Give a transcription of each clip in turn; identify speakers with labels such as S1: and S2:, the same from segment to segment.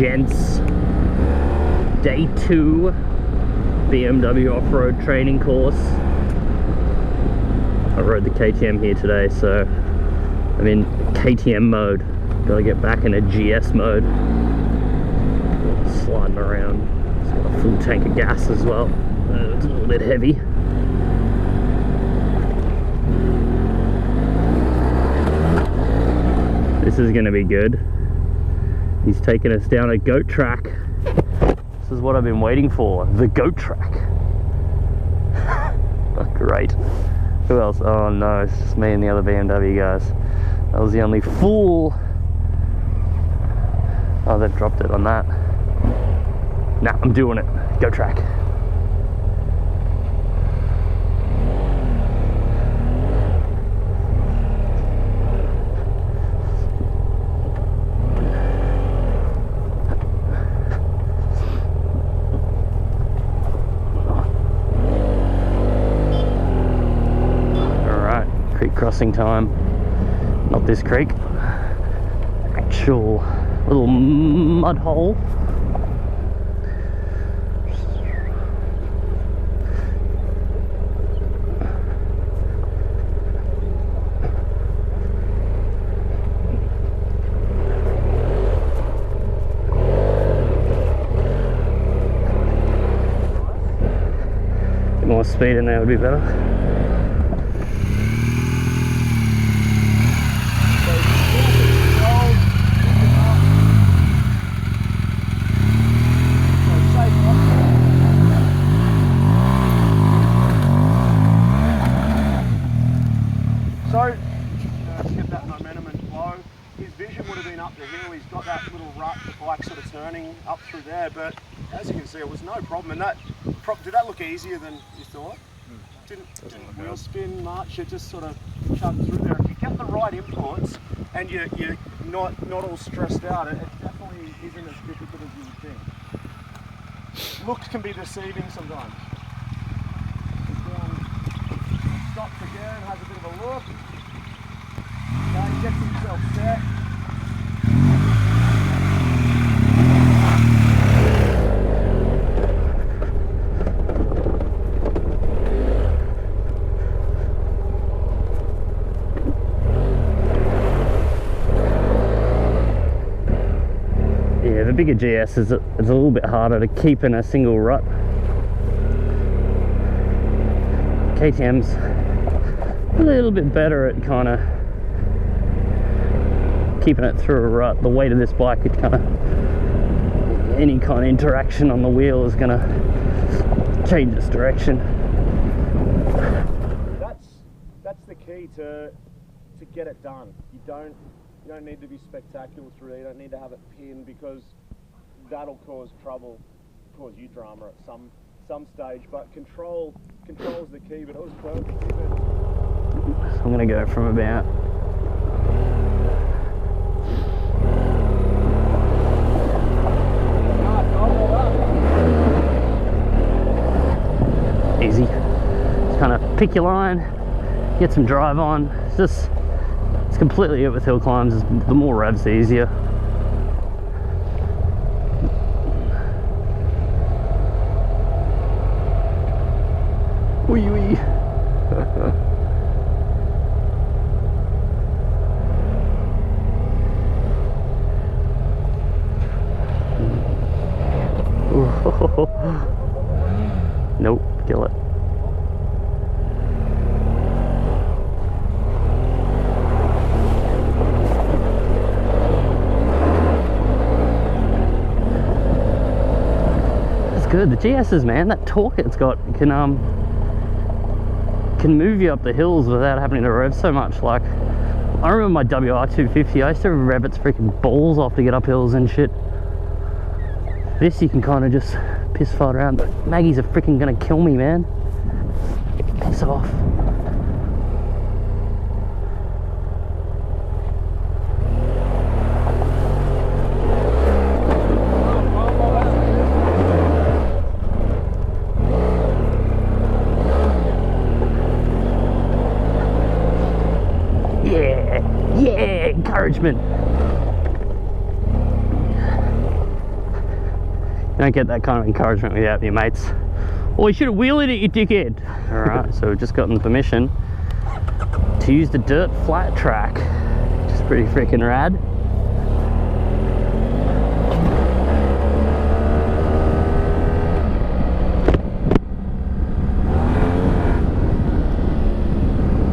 S1: gents, day 2 BMW off-road training course. I rode the KTM here today, so I'm in KTM mode. Gotta get back into GS mode. Sliding around. It's got a full tank of gas as well. It's a little bit heavy. This is gonna be good. He's taking us down a goat track. This is what I've been waiting for, the goat track. Oh, great. Who else? Oh no, it's just me and the other BMW guys. That was the only fool. Oh, they've dropped it on that. Nah, I'm doing it. Go track. Alright, creek crossing time. Not this creek. Actual little mud hole. Bit more speed in there would be better.
S2: So, to get that momentum and flow, his vision would have been up the hill. He's got that little rut, the bike sort of turning up through there, but as you can see, it was no problem. And that, did that look easier than you thought? Didn't wheel spin much, it just sort of chugged through there. If you get the right inputs and you're not all stressed out, it definitely isn't as difficult as you would think. Looks can be deceiving sometimes. Stops again, has a bit of a look. Now he gets himself set.
S1: Yeah, the bigger GS is it's a little bit harder to keep in a single rut. KTM's a little bit better at kind of keeping it through a rut. The weight of this bike, it kind of, any kind of interaction on the wheel is going to change its direction.
S2: That's the key to get it done. You don't need to be spectacular through it. You don't need to have it pinned, because that'll cause trouble, cause you drama at some stage. But control is the key. But it was perfect.
S1: So I'm going to go from about easy. Just kind of pick your line, get some drive on. It's completely it with hill climbs. The more revs, the easier. Wee wee. Nope, kill it. That's good. The GS's, man, that torque it's got can move you up the hills without having to rev so much. Like, I remember my WR250, I used to rev its freaking balls off to get up hills and shit. This you can kind of just piss fart around, but Maggie's are freaking gonna kill me, man. Piss off. Yeah, encouragement. don't get that kind of encouragement without your mates. Oh, you should have wheeled it, you dickhead. Alright, so we've just gotten permission to use the dirt flat track, which is pretty freaking rad.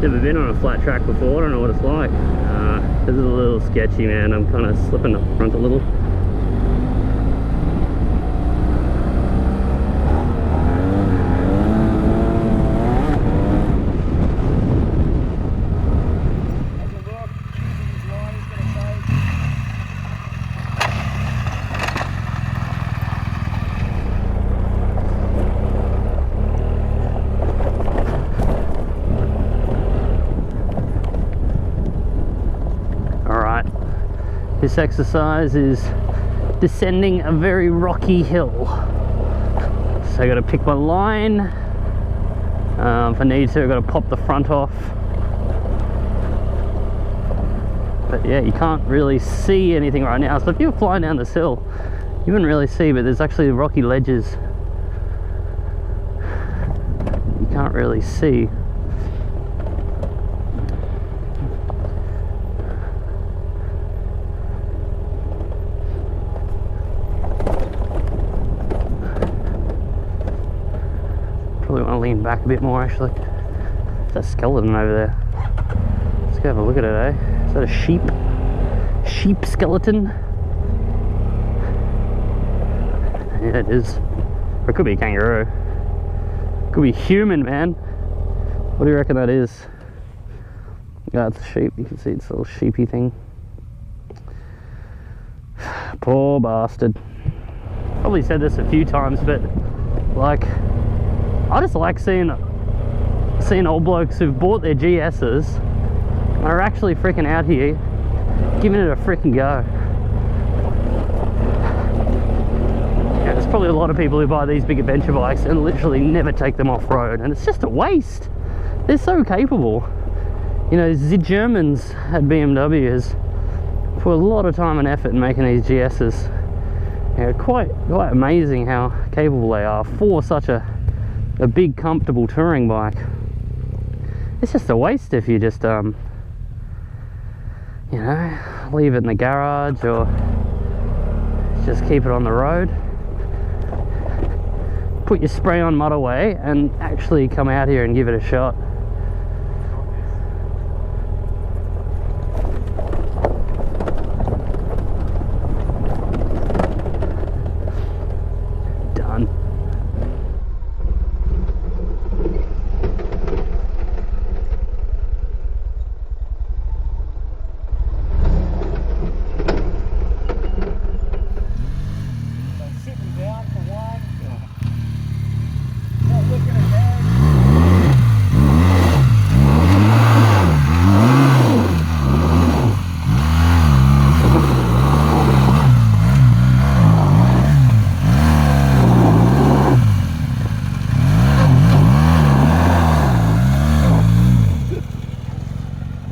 S1: Never been on a flat track before, I don't know what it's like. This is a little sketchy, man. I'm kind of slipping up front a little. This exercise is descending a very rocky hill, so I got to pick my line. If I need to, I got to pop the front off. But yeah, you can't really see anything right now. So if you're flying down this hill, you wouldn't really see, but there's actually rocky ledges you can't really see. Probably want to lean back a bit more actually. There's that skeleton over there. Let's go have a look at it, eh? Is that a sheep? Sheep skeleton? Yeah, it is. Or it could be a kangaroo. Could be human, man. What do you reckon that is? Yeah, it's a sheep. You can see it's a little sheepy thing. Poor bastard. Probably said this a few times, but like, I just like seeing old blokes who've bought their GS's and are actually freaking out here giving it a freaking go. Yeah, there's probably a lot of people who buy these big adventure bikes and literally never take them off-road, and it's just a waste. They're so capable. You know, the Germans at BMW has put a lot of time and effort in making these GS's. Yeah, quite amazing how capable they are for such a big, comfortable touring bike. It's just a waste if you just, you know, leave it in the garage or just keep it on the road. Put your spray-on mud away and actually come out here and give it a shot.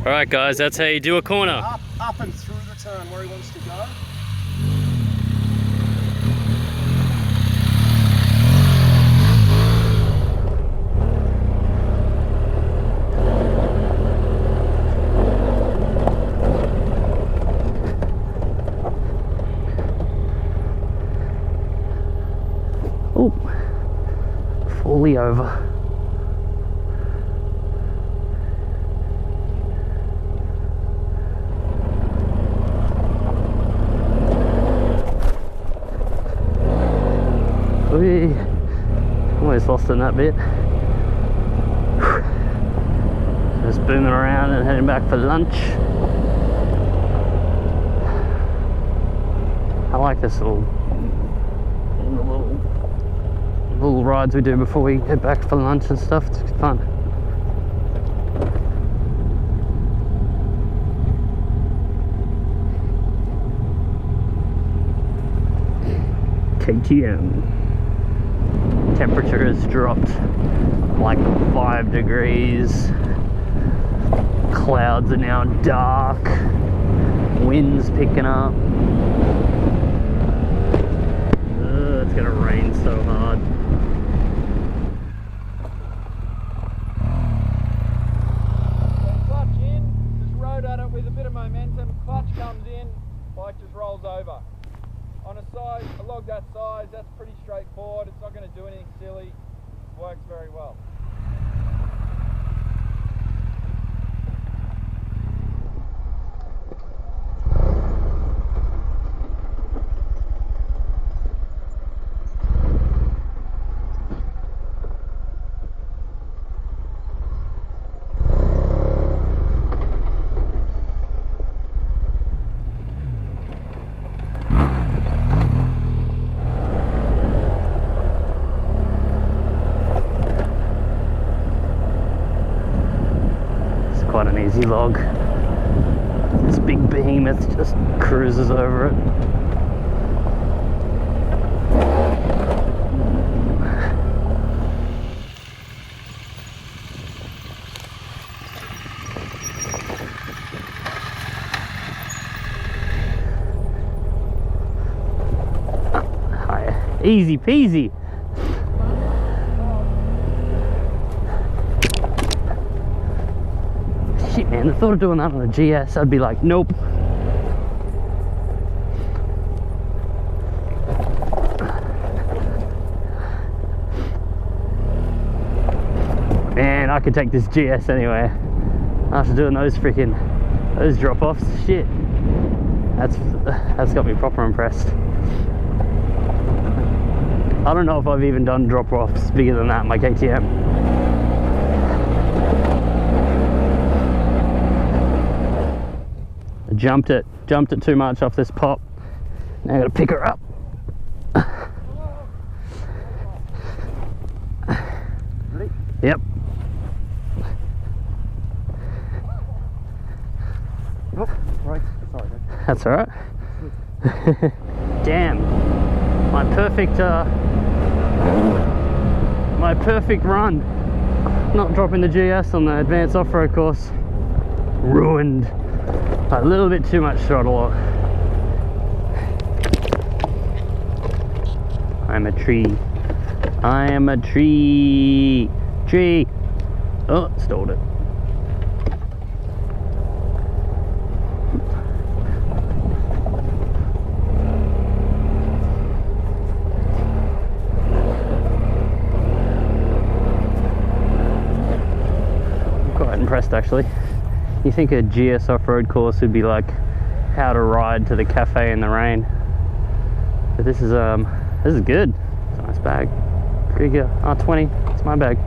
S1: Alright guys, that's how you do a corner.
S2: Up and through the turn where he wants to go.
S1: Oh, fully over. Almost lost in that bit. Just booming around and heading back for lunch. I like this little rides we do before we head back for lunch and stuff. It's fun. KTM. Temperature has dropped like 5 degrees. Clouds are now dark. Wind's picking up. It's gonna
S3: size, a log that size, that's pretty straightforward. It's not going to do anything silly. Works very well.
S1: Quite an easy log. This big behemoth just cruises over it. Easy peasy. Shit, man, the thought of doing that on a GS, I'd be like, nope. Man, I could take this GS anyway. After doing those drop-offs, shit. That's got me proper impressed. I don't know if I've even done drop-offs bigger than that in my KTM. Jumped it too much off this pop. Now I gotta pick her up.
S2: Ready?
S1: Yep.
S2: Oh, right. Sorry, man.
S1: That's alright. Damn. My perfect run. Not dropping the GS on the advanced off-road course. Ruined. A little bit too much throttle. I'm a tree. I am a tree. Tree. Oh, stalled it. I'm quite impressed actually. You think a GS off-road course would be like how to ride to the cafe in the rain, but this is good. It's a nice bag. Krieger R20. It's my bag.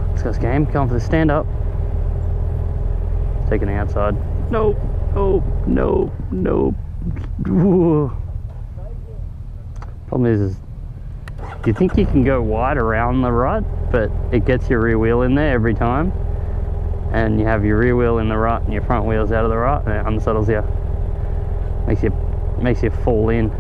S1: Let's go, game. Going for the stand up. Taking the outside. No. Oh no. No. Whoa. Problem is you think you can go wide around the rut, but it gets your rear wheel in there every time, and you have your rear wheel in the rut and your front wheel's out of the rut, and it unsettles you. Makes you fall in.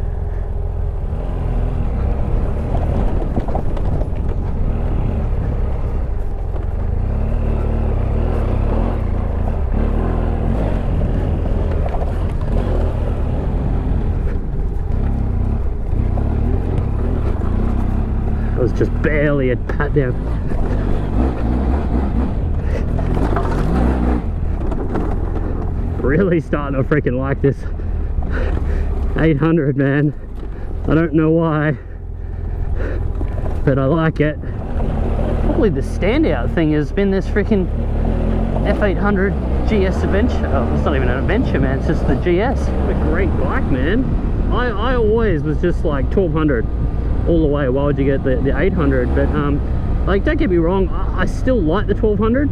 S1: It was just barely a pat down. Really starting to freaking like this 800, man. I don't know why, but I like it. Probably the standout thing has been this freaking F800 GS adventure. Oh, it's not even an adventure, man. It's just the GS. What a great bike, man. I always was just like 1200 all the way. Why would you get the 800? But like, don't get me wrong, I still like the 1200.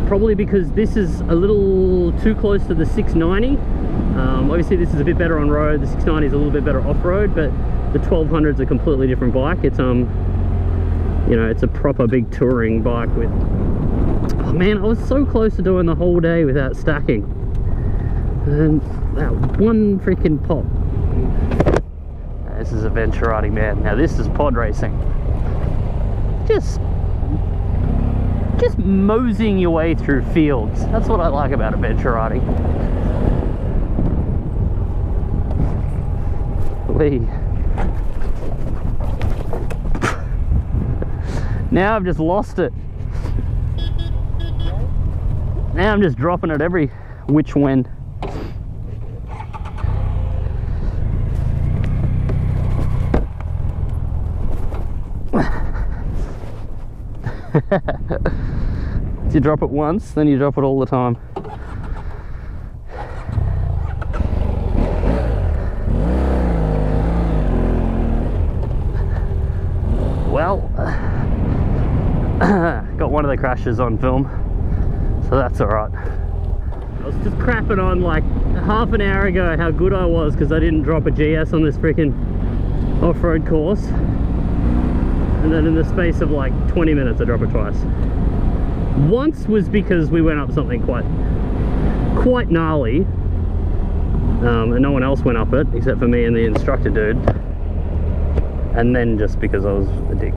S1: Probably because this is a little too close to the 690. Obviously this is a bit better on road, the 690 is a little bit better off-road, but the 1200 is a completely different bike. It's you know, it's a proper big touring bike with, oh man, I was so close to doing the whole day without stacking, and that one freaking pop. This is adventure riding, man. Now this is pod racing. Just moseying your way through fields. That's what I like about adventure riding. Whee. Now I've just lost it. Now I'm just dropping it every which wind. If you drop it once, then you drop it all the time. Well, got one of the crashes on film, so that's alright. I was just crapping on like half an hour ago how good I was because I didn't drop a GS on this freaking off-road course, and then in the space of like 20 minutes I dropped it twice. Once was because we went up something quite gnarly, and no one else went up it except for me and the instructor dude. And then just because I was a dick.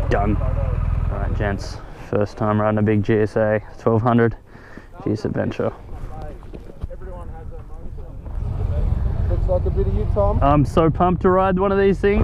S1: Done. Alright gents, first time riding a big GSA 1200 GS Adventure.
S3: Looks like a bit of you, Tom.
S1: I'm so pumped to ride one of these things.